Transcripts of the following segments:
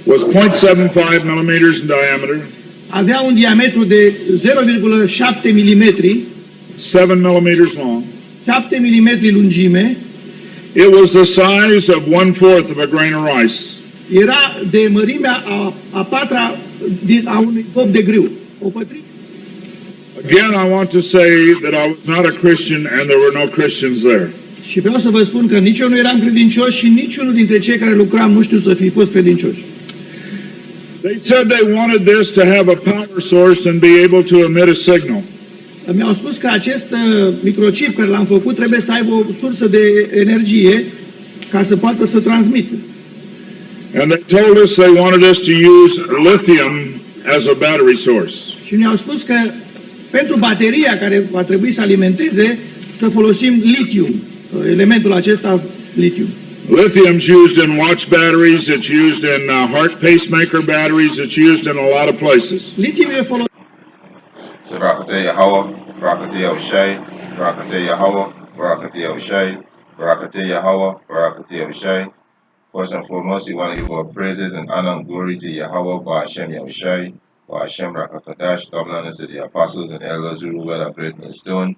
was 0.75 millimeters in diameter, avea un diametru de 0,7 mm, 7 millimeters long. 7 mm lungime, It was the size of 1/4 of a grain of rice. era de mărimea a patra a unui bob de grâu, o pătrime. Again, I want to say that I was not a Christian and there were no Christians there. Și vreau să vă spun că nici eu nu eram credincios și niciunul dintre cei care lucram nu știu să fi fost credincioși. They said they wanted this to have a power source and be able to emit a signal. Mi-au spus că acest microchip care l-am făcut trebuie să aibă o sursă de energie ca să poată să transmită. And they told us they wanted us to use lithium as a battery source. Și ne-au spus că pentru bateria care va trebui să alimenteze, să folosim litium, elementul acesta litium. Lithium's used in watch batteries, it's used in heart pacemaker batteries, it's used in a lot of places. Litium e folosit. Barakateh Yahweh, Barakateh Yahushai, Barakateh Yahweh, Barakateh Yahushai, Barakateh Yahweh, Barakateh Yahushai. First and foremost, we want to give our praises and honor and glory to Yahweh, Ba'ashem Yahushai, Ba'ashem Rakakadash, double honors to the apostles and elders who rule at great millstone,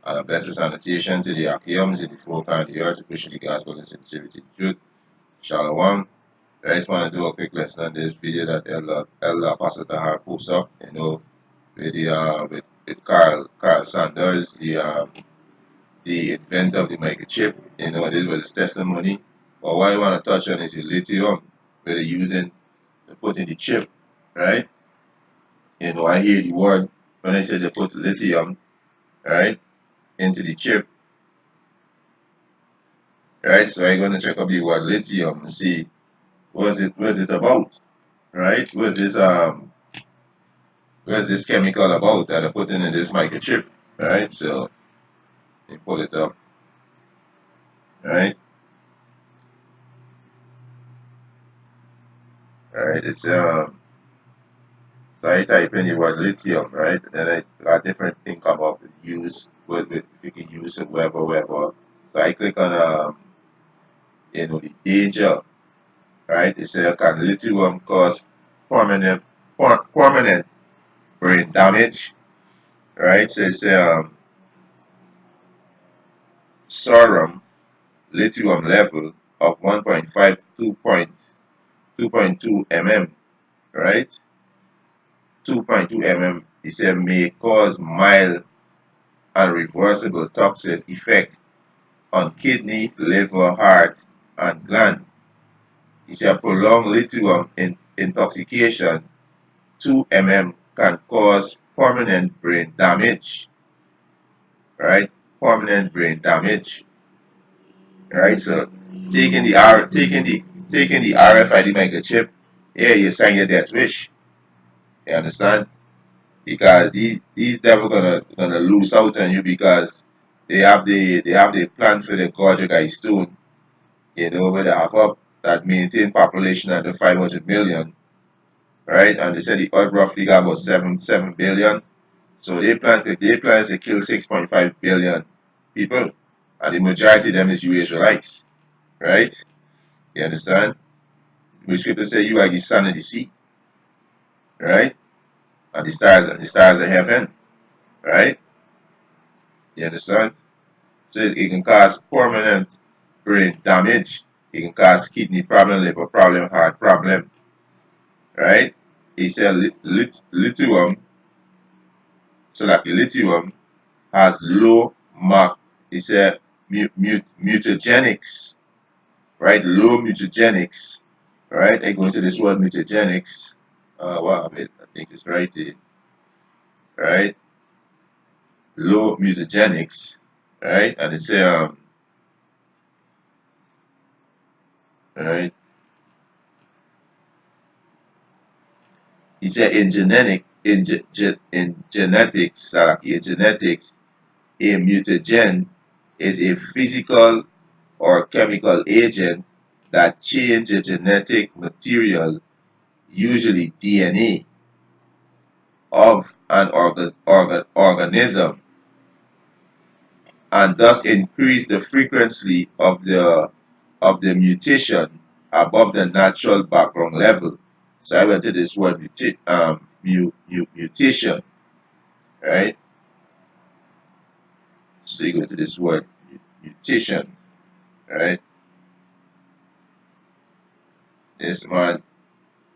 and a blessed salutation to the Achiyams in the four corners of the earth to push the gospel in sincerity and truth. Shalom. I just want to do a quick lesson on this video that Elder Apostle Tahar posts up, with Carl Sanders, the inventor of the microchip. This was his testimony. But what I want to touch on is the lithium, where they're using to put in the chip, right? I hear the word when I say they put lithium, right, into the chip, right? So I'm going to check up the word lithium and see what's it about, right? What's this chemical about that they're putting in this microchip, right? So let me pull it up, right? Right, it's so I type in the word lithium, right? And then I got different thing come up with use with if you can use it wherever. So I click on the danger, right? It says can lithium cause permanent brain damage, right? So it's serum lithium level of 1.5 to 2.2 mm, right? 2.2 mm, it said may cause mild and reversible toxic effect on kidney, liver, heart, and gland. It said prolonged lithium intoxication, 2 mm, can cause permanent brain damage, right? Permanent brain damage, right? So taking the RFID microchip, here you sign your death wish. You understand? Because these devil gonna lose out on you because they have the plan for the gorge guy stone, where they have up that maintain population under 500 million, right? And they said the earth roughly got about 7 billion. So they plan to kill 6.5 billion people, and the majority of them is you Israelites, right? You understand? The scripture say you are the sun and the sea, right? And the stars of heaven, right? You understand? So it can cause permanent brain damage. It can cause kidney problem, liver problem, heart problem, right? He said lithium, so like lithium has low mark. He said mutagenics, right? Low mutagenics, right? I go into this word mutagenics. What I think it's right here, right? Low mutagenics, right? And it's right. He said in genetics, a mutagen is a physical or chemical agent that changes genetic material, usually DNA, of an organism, and thus increase the frequency of the mutation above the natural background level. So I went to this word mutation, right? So you go to this word mutation, right? This man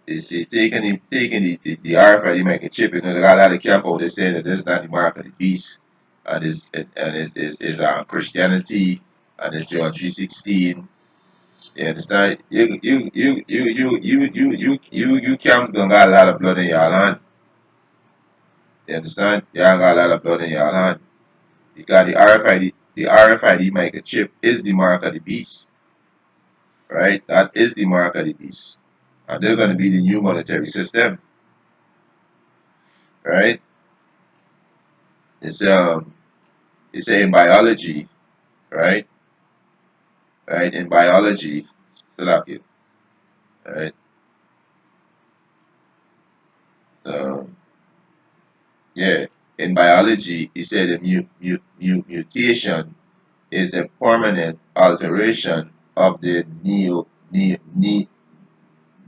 is taking the RFID microchip, you know, they got a lot of camp out there saying that this is not the mark of the beast, and it's Christianity, and it's John 3:16. You understand? You camps don't got a lot of blood in your hand. You understand? You ain't got a lot of blood in your hand. You got the RFID microchip is the mark of the beast, right? That is the mark of the beast. And they're going to be the new monetary system, right? It's it's in biology, right? Right, in biology, still up here, right? Um, yeah, in biology, he said a mutation is the permanent alteration of the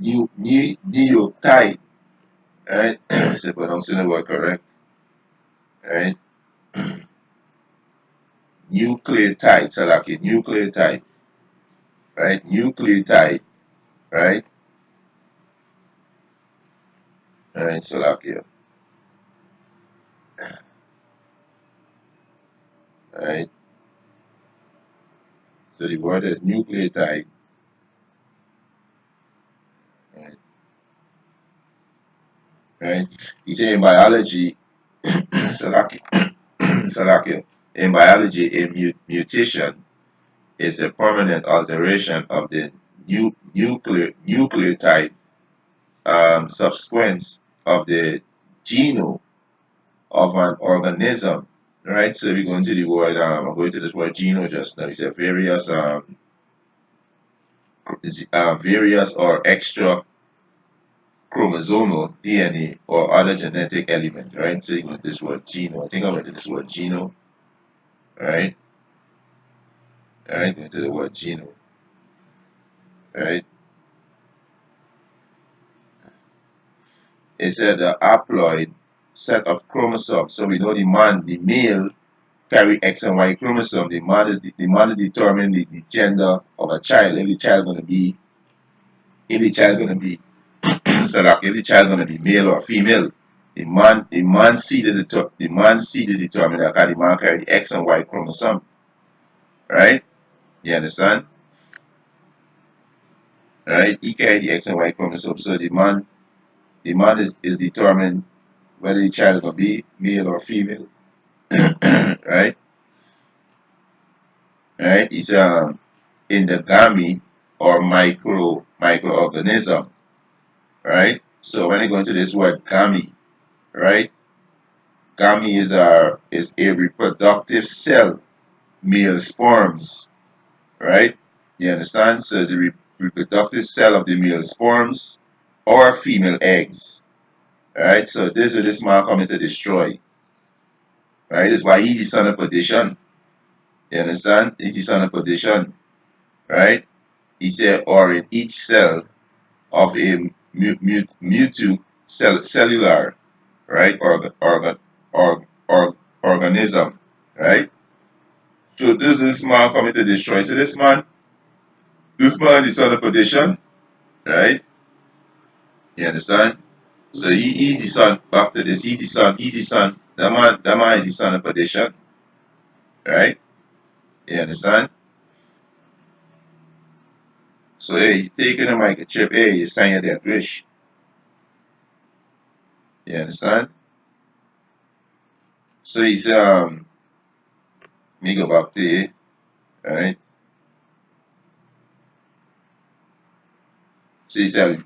nucleotide, right? So pronouncing the word correct, right? Nucleotide, so like a nucleotide, right? Nucleotide, right? Right, so like here, right? So the word is nucleotide, right? Right? He said in biology, so like, so like in biology, a mutation is a permanent alteration of the nucleotide subsequence of the genome of an organism. Right, so we go into the word. I'm going to this word genome just now. It's a various or extra chromosomal DNA or other genetic element. Right, so you go to this word genome. I think I went to this word genome. Right, right, go into the word genome. Right, it said the haploid set of chromosomes. So we know the male carry X and Y chromosome. The man is determining the gender of a child. If the child gonna be so like if the child gonna be male or female. The man seed is determined that the man carry the X and Y chromosome. Right? You understand? Right? He carry the X and Y chromosome. So the man is determined whether the child gonna be male or female. Right? Right? It's in the gamete or microorganism, right? So when I go into this word gamete, right? Gamete is a reproductive cell, male sperms, right? You understand? So the reproductive cell of the male sperms or female eggs, right? So this is this man coming to destroy, right? This is why he's the son of perdition. You understand? He's the son of perdition, right? He said, or in each cell of a cellular, right, organism, right? So this man coming to destroy. So this man is the son of perdition, right? You understand? So he's the son. Back to this, he's the son. He's the son. That man is the son of perdition, right? You understand? So hey, you taking a microchip, hey, you sign your death wish. You understand? So he's me go back to you, right? So he said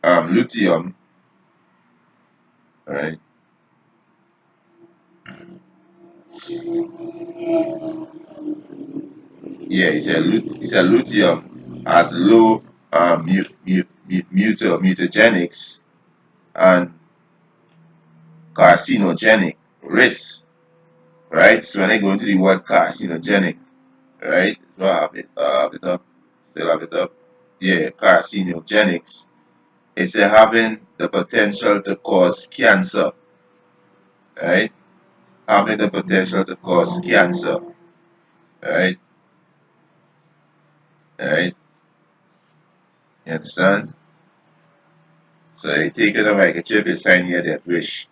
lithium, right? Yeah, he said lithium has low mutagenics and carcinogenic risks, right? So when I go into the word carcinogenic, right? So I have it up, still have it up. Yeah, carcinogenics it's having the potential to cause cancer, right? Having the potential to cause cancer, right? Right? You understand? So you taking a microchip, you sign your death wish,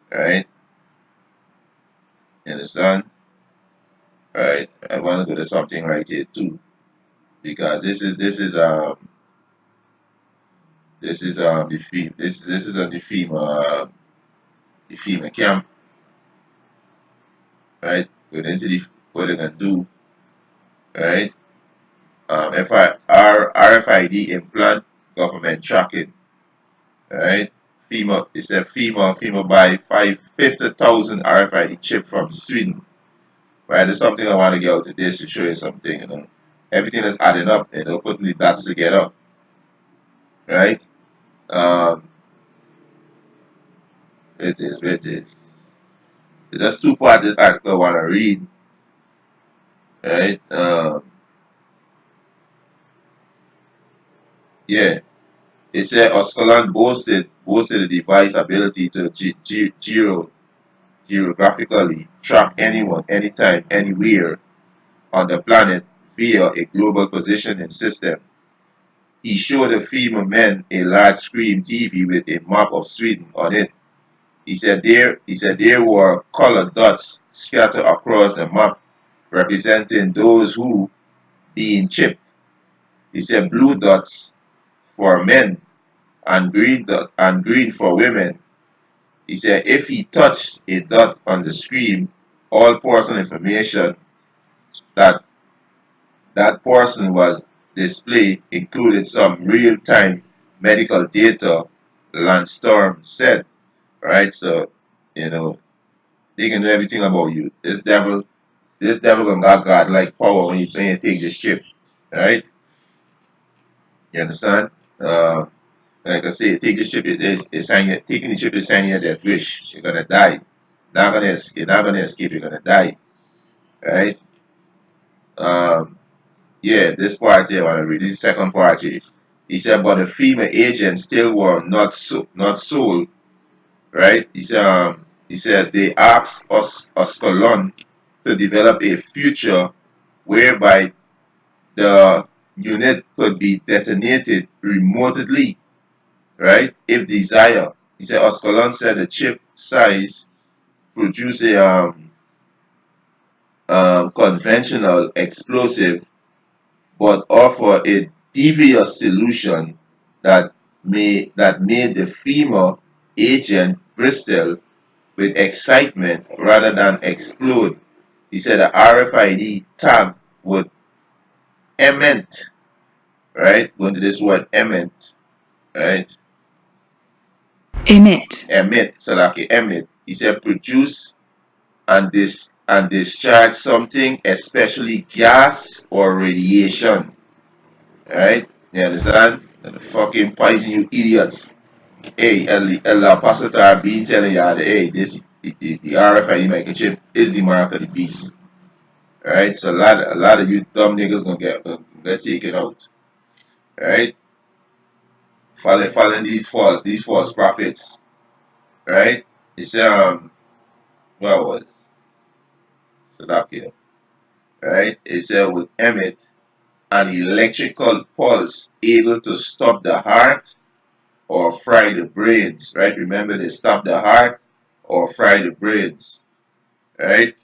right? You understand? Right? I want to go to something right here too, because this is the FEMA this is on the FEMA camp, right? Going into what they're gonna do, right? RFID implant government tracking, right? FEMA, it said FEMA buy 50,000 RFID chip from Sweden, right? There's something I want to get out of this to show you something, Everything is adding up, putting the dots together, right? Um, it is. There's two parts of this article I want to read, right? Yeah. It said Oscalan boasted the device ability to geographically track anyone, anytime, anywhere on the planet via a global positioning system. He showed the female men a large screen TV with a map of Sweden on it. He said there were colored dots scattered across the map representing those who being chipped. He said blue dots for men and green for women. He said if he touched a dot on the screen, all personal information that that person was displayed included some real-time medical data, Landstorm said. Right? So, they can know everything about you. This devil gonna got God like power when you take this chip. Right? You understand? Uh, like I say, take this chip taking the chip is signing your death wish. You're gonna die. You're not gonna escape, you're gonna die. Right? Um, Yeah, this part here I want to read. This is the second part here. He said, but the female agents still were not sold, right? He said they asked us Colon to develop a future whereby the unit could be detonated remotely, right? If desired. He said Oscolon said the chip size produce a conventional explosive but offer a devious solution that made the female agent bristle with excitement rather than explode. He said the RFID tag would emit, right? Go into this word emit, right? Emit, so like emit. He said produce and discharge something, especially gas or radiation. Right? You understand? And the fucking poison, you idiots. Hey, El Apostle being telling you that, hey, the RFID microchip is the mark of the beast. Right? So a lot of you dumb niggas gonna get taken out. Right? Following these false prophets. Right? It's what was Salakia. Right? It said with emit an electrical pulse able to stop the heart or fry the brains, right? Remember, they stop the heart or fry the brains, right?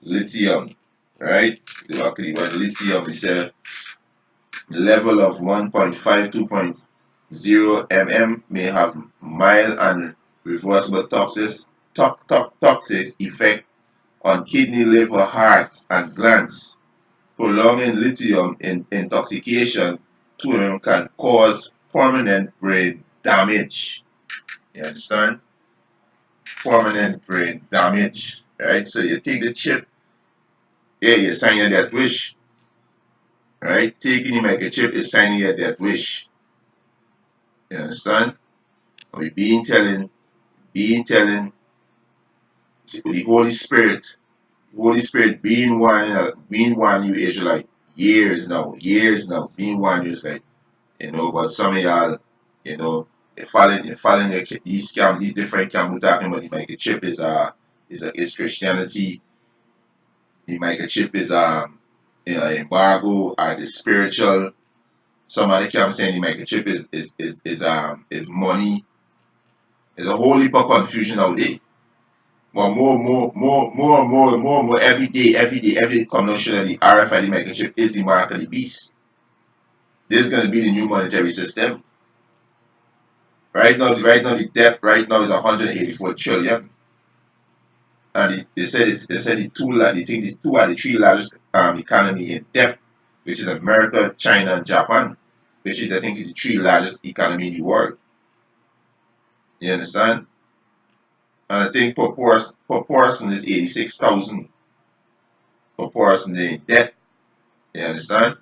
Lithium, right? Luckily, when lithium is a level of 1.5, 2.0 mm may have mild and reversible toxic effect on kidney, liver, heart, and glands. Prolonging lithium intoxication to them can cause permanent brain damage. You understand? Permanent brain damage. Right? So you take the chip, yeah, you're signing your death wish. Right? Taking the microchip is signing your death wish. You understand? We being telling the Holy Spirit being warning you Israelite, years now, being warners, like, but some of y'all, you know, they're following these scam, these different scam. We're talking about the microchip is Christianity. The microchip is embargo, or the spiritual. Some of the camps saying the microchip is money. There's a whole heap of confusion out there. But more every day connotation of the RFID microchip is the mark of the beast. This is going to be the new monetary system. Right now the debt right now is 184 trillion, and they said they think the two are the three largest economy in debt, which is America, China, and Japan, which is I think is the three largest economy in the world. You understand? And I think per person is 86,000 per person in debt. You understand?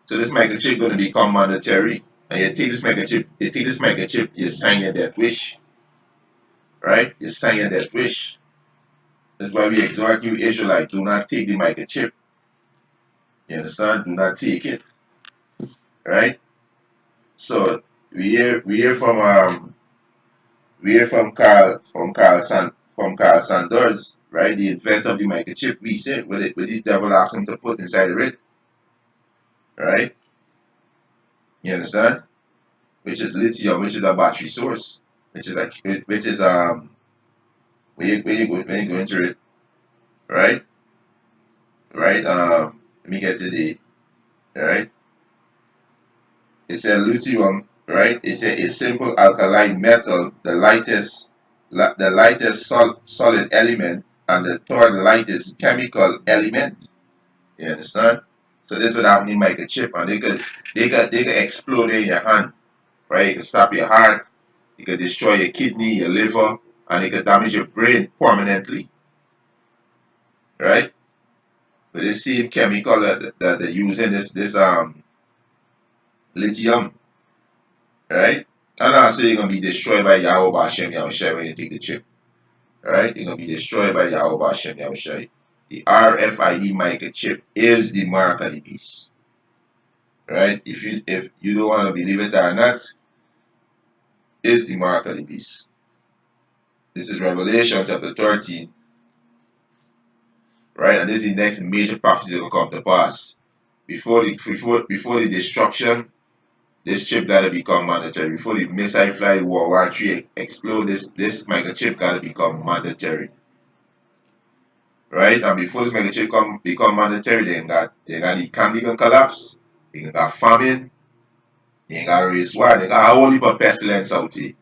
So this microchip going to become mandatory, and you take this microchip, you sign your death wish, right? You sign your death wish. That's why we exhort you, Israelite, do not take the microchip. You understand? Do not take it, right? So we hear from Carl Sanders, right? The inventor of the microchip. We said what this devil asked him to put inside of it, right? You understand? Which is lithium, which is a battery source, which is when you go into it, right? Right? Let me get to the right. It's a lithium, right? It's a simple alkaline metal, the lightest solid element, and the third lightest chemical element. You understand? So this would happen in microchip, and they could explode in your hand, right? It could stop your heart, it could destroy your kidney, your liver, and it could damage your brain permanently, right? But the same chemical that they're using this lithium, right? And also you're gonna be destroyed by Yahweh Hashem Yahushua when you take the chip, right? You're gonna be destroyed by Yahweh Hashem Yahushua. The RFID microchip is the mark of the beast, right? If you don't want to believe it or not, is the mark of the beast. This is Revelation chapter 13, right? And this is the next major prophecy that will come to pass. Before the destruction, this chip gotta become mandatory. Before the missile fly World War III explode, this microchip gotta become mandatory, right? And before this microchip become mandatory, they got the economy gonna collapse. They got famine. They got race war. They got a whole heap of pestilence out here.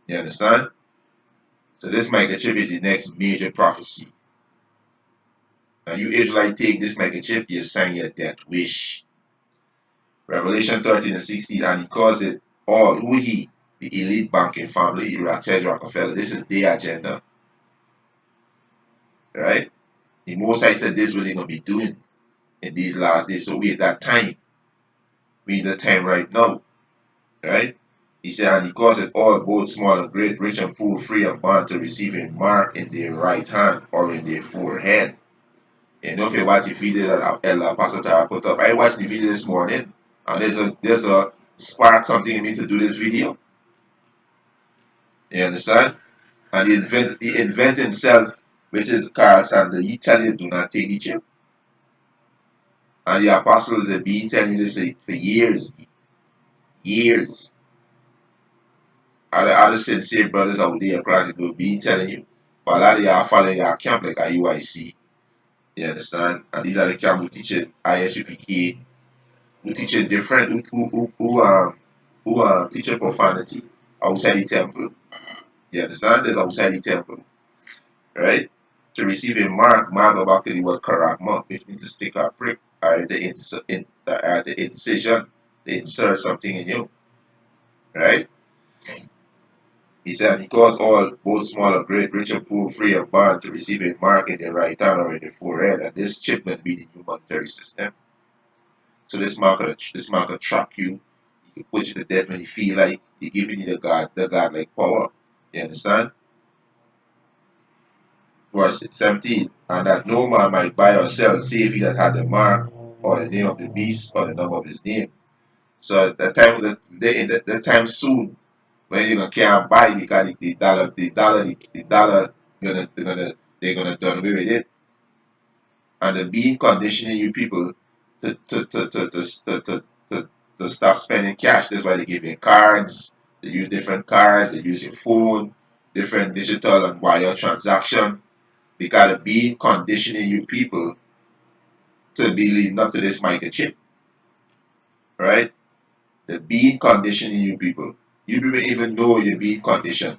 You understand? So this microchip is the next major prophecy. And you Israelite take this microchip, you sign your death wish. Revelation 13 and 16, and he calls it all. Who he? The elite banking family, Rockefeller. This is their agenda, right? The Most High said this is what they're going to be doing in these last days. So we at that time. We in the time right now, right? He said, and he calls it all, both small and great, rich and poor, free and bond, to receive a mark in their right hand or in their forehead. And if you watch the video that Pastor Tara put up, I watched the video this morning, and there's a spark something in me to do this video. You understand? And the invent himself, which is Carl Sanders, he tell you do not take the chip. And the apostles have been telling you this for years. Years. Other sincere brothers out there across the globe been telling you. But a lot of y'all following y'all camp like a UIC. You understand? And these are the camp who teach it ISUPK, who teach it different, who teach it profanity outside the temple. You understand? There's outside the temple. Right? To receive a mark of back to the word karagma, which means to stick or prick, or the incision, to insert something in you. Right? He said, he calls all, both small and great, rich and poor, free and bond, to receive a mark in their right hand or in their forehead. And this chip will be the new monetary system. So this mark will track you. He can put you to death when you feel like. He giving you the God-like power. You understand? Verse 17. and that no man might buy or sell save he that had the mark or the name of the beast or the number of his name. So the time the time soon when you can't buy because the dollar they're gonna done away with it, and they're being conditioning you people to to to to to, to, to, to stop spending cash. That's why they give you cards. They use different cards. They use your phone, different digital and wire transaction, because they're being conditioning you people to be leading up to this microchip, right? They're being conditioning you people. You people even know you're being conditioned,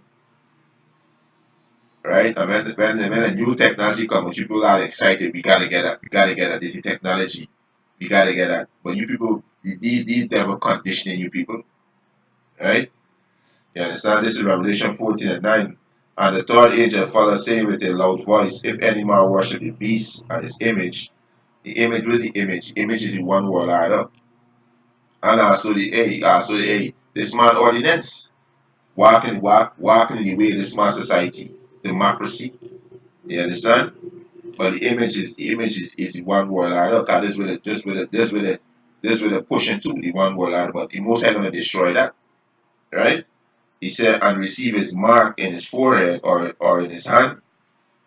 right? And when a new technology comes, you people are excited. We gotta get that. We gotta get that. This is technology. We gotta get that. But you people, these devil conditioning you people, right? You understand? This is Revelation 14 and 9. And the third angel followed, saying with a loud voice, if any man worship the beast and his image, the image, what is the image? The image is in one word add up. And also the A, this man ordinance, walking in the way of this man society, democracy. You understand? But the image is in one word add up. That is with it, this with a pushing to the one word add up. But the most High gonna destroy that, right? He said, and receive his mark in his forehead or in his hand.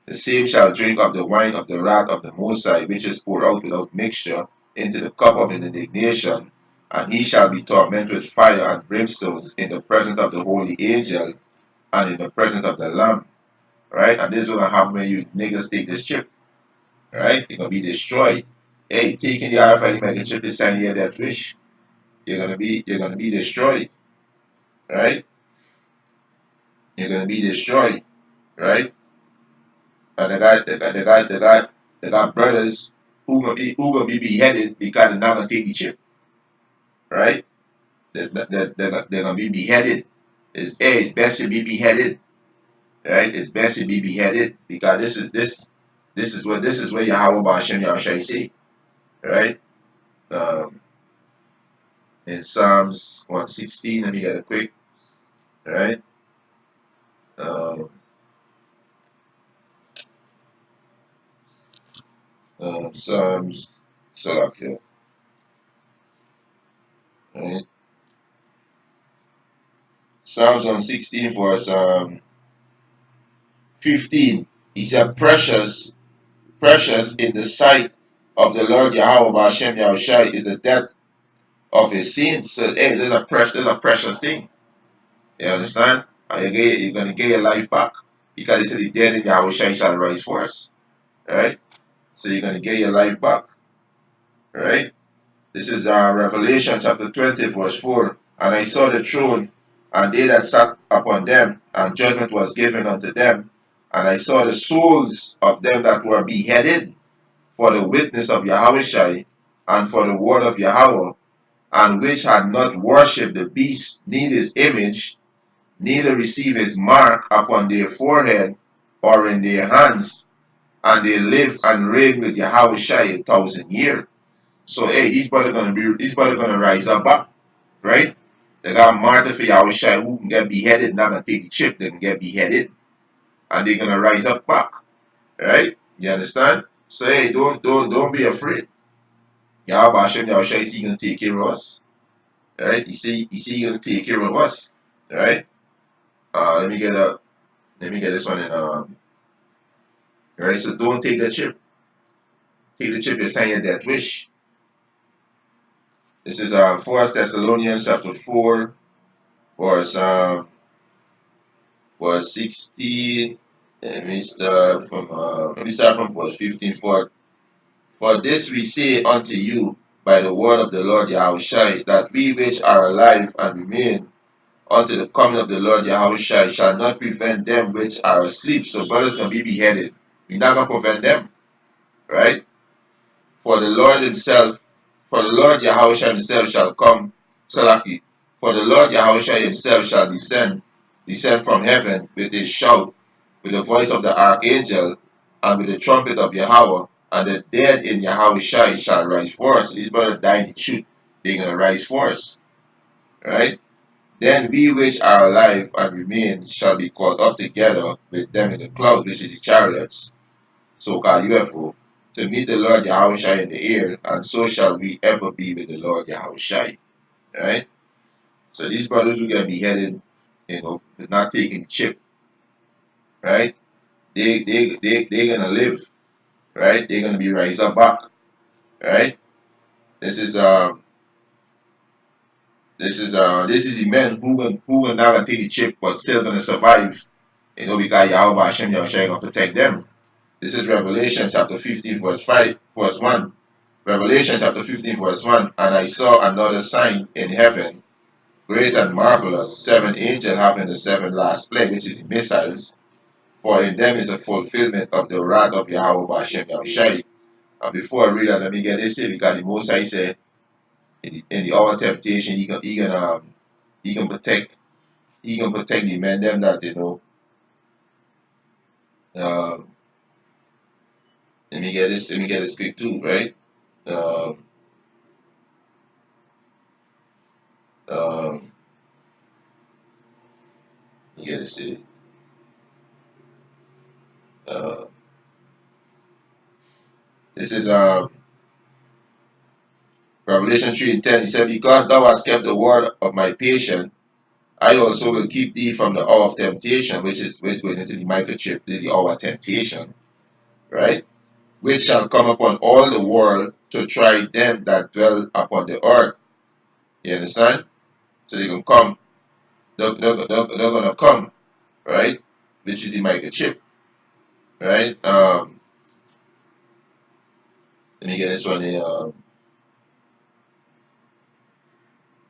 The same shall drink of the wine of the wrath of the Most High, which is poured out without mixture into the cup of his indignation. And he shall be tormented with fire and brimstones in the presence of the holy angel and in the presence of the Lamb. Right? And this is gonna happen when you niggas take this chip. Right? You're gonna be destroyed. Hey, taking the RFID microchip is signing your death wish. You're gonna be destroyed. Right? You're gonna be destroyed. Right? And they got brothers who gonna be beheaded because they're not gonna take the chip, right? They're gonna be beheaded. It's best to be beheaded, right? It's best to be beheaded because this is what Yahweh Bashem Yahushai say, right? Um, in Psalms 116, let me get it quick, right? Um, Psalms, Salakia, right? Psalms 116 verse 15. He said, precious in the sight of the Lord Yahweh Bashem Yahushai is the death of his sins. So hey, there's a precious thing. You understand? And you're gonna get your life back. Because he said the dead in Yahushai shall rise first. Right? So you're gonna get your life back. Right? This is Revelation chapter 20, verse 4. And I saw the throne, and they that sat upon them, and judgment was given unto them. And I saw the souls of them that were beheaded for the witness of Yahushai, and for the word of Yahweh, and which had not worshipped the beast, neither his image, neither received his mark upon their forehead or in their hands, and they live and reign with Yahushai 1,000 years. So hey, these brothers gonna rise up back, right? They got martyred for Yahushai who can get beheaded, not gonna take the chip, they can get beheaded, and they're gonna rise up back, right? You understand? So hey, don't be afraid. Yahweh Hashem Yahushua, is he gonna take care of us? Right? You see he gonna take care of us. Right? Let me get this one in right, so don't take the chip. Take the chip and sign your death wish. This is 1 Thessalonians chapter 4, verse 16. Let me start from verse 15. For this we say unto you by the word of the Lord Yahushua, that we which are alive and remain unto the coming of the Lord Yahushua shall not prevent them which are asleep. So brothers gonna be beheaded. We're not gonna prevent them, right? For the Lord himself, for the Lord Yahushua himself shall come, Salaki. For the Lord Yahushua himself shall descend from heaven with a shout, with the voice of the archangel, and with the trumpet of Yahweh, and the dead in Yahushua shall rise first. These brothers died in the shoot, they're gonna rise first, right? Then we which are alive and remain shall be caught up together with them in the cloud, which is the chariots, so-called UFO, to meet the Lord Yahushua in the air, and so shall we ever be with the Lord Yahushua. Right? So these brothers who get beheaded, for not taking the chip, right? They're gonna live, right? They're gonna be raised up back, right? This is the men who not gonna take the chip but still gonna survive, because Yahweh Hashem Yahushua gonna protect them. This is Revelation chapter 15 verse 1. Revelation chapter 15 verse 1. And I saw another sign in heaven, great and marvelous, 7 angels having the 7 last plague, which is the missiles. For in them is a fulfillment of the wrath of Yahweh Hashem Yahushua. And before I read that, let me get this here, because the Most High said in the hour of temptation, he can protect the men them that um, let me get this quick too, right? Um, um, let me get this here. Uh, this is Revelation 3:10. He said, because thou hast kept the word of my patience, I also will keep thee from the hour of temptation, which going into the microchip. This is the hour of temptation, right? Which shall come upon all the world to try them that dwell upon the earth. You understand? So they can come. They're gonna come, right? Which is the microchip, right? Let me get this one here.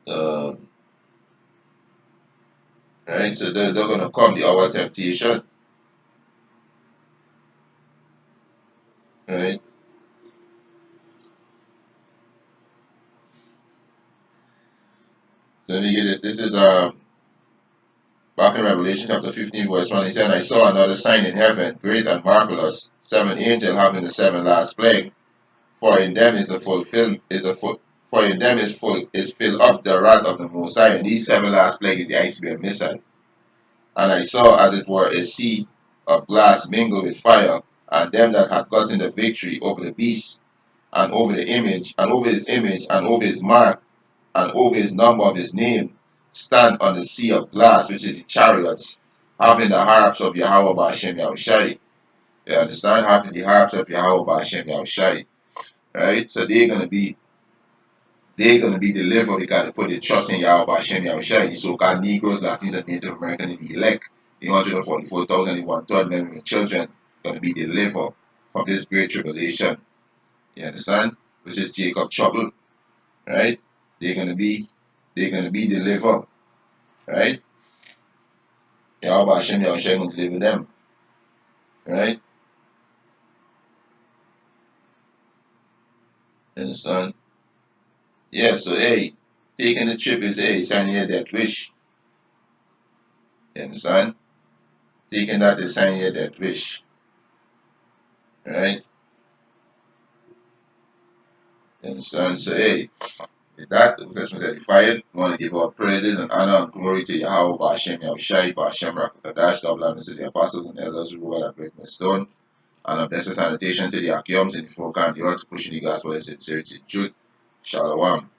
Um, right? So they're gonna come the hour of temptation, right? So let me get this. This is back in Revelation chapter 15, verse 1. He said, I saw another sign in heaven, great and marvelous, 7 angels having the 7 last plague. For in them is the fulfilled is the full for in them is filled up the wrath of the Most High. And these 7 last plagues is the iceberg missile. And I saw as it were a sea of glass mingled with fire, and them that had gotten the victory over the beast, and over the image, and over his image, and over his mark, and over his number of his name, stand on the sea of glass, which is the chariots, having the harps of Yahweh Ba'ashem Yahushai. You understand? Having the harps of Yahweh Ba'ashem Yahushai. Right? So they're gonna be delivered because they put their trust in Yahweh Ba'ashem Yahushai. The so-called Negroes, Latinos, and Native Americans, the elect, the 144,000, the 1/3 men and children, gonna be delivered from this great tribulation. You understand? Which is Jacob trouble. Right? They're gonna be delivered. Right? Yahweh Hashem Yahushua gonna deliver them. Right? You understand? Yeah, so hey, taking the trip is signing your death wish. You understand? Taking that is signing your death wish. Right? You understand? So hey, with that, the Testament edified. We want to give our praises and honor and glory to Yahweh Ba'ashem Yahushai, Ba'ashem Rakadash, double honor to the apostles and elders who were at Great Stone. And a blessed sanitation to the Akiums in the foreground, the earth pushing the gospel in sincerity and truth. Shalom.